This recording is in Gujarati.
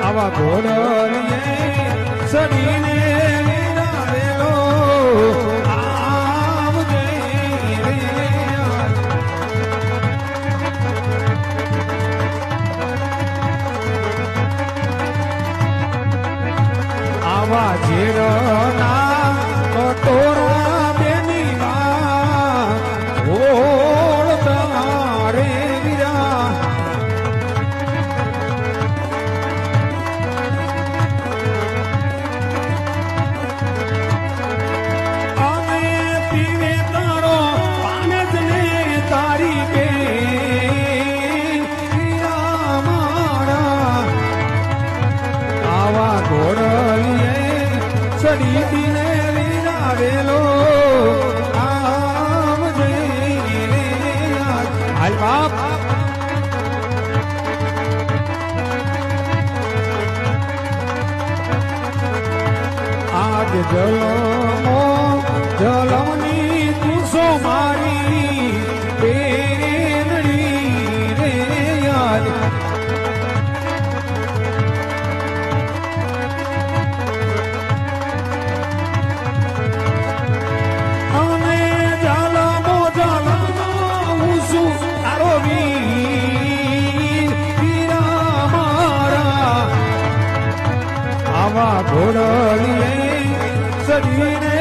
આવા ઘોડલીએ સડીને વિરાવેલો આવજે રે આવા ઝેરના કટોરા બેની ઓળતા રે વીરા અમે પીવે તારો પાનજ ને તારી કે વીરા મારા આવા ઘોડલીએ સડી દીને વિરાવેલો આવજે રે હાલ બાપ આજ જલમની તુસો મારી બેનડી રે યાદ આવા ઘોડલીએ સડીને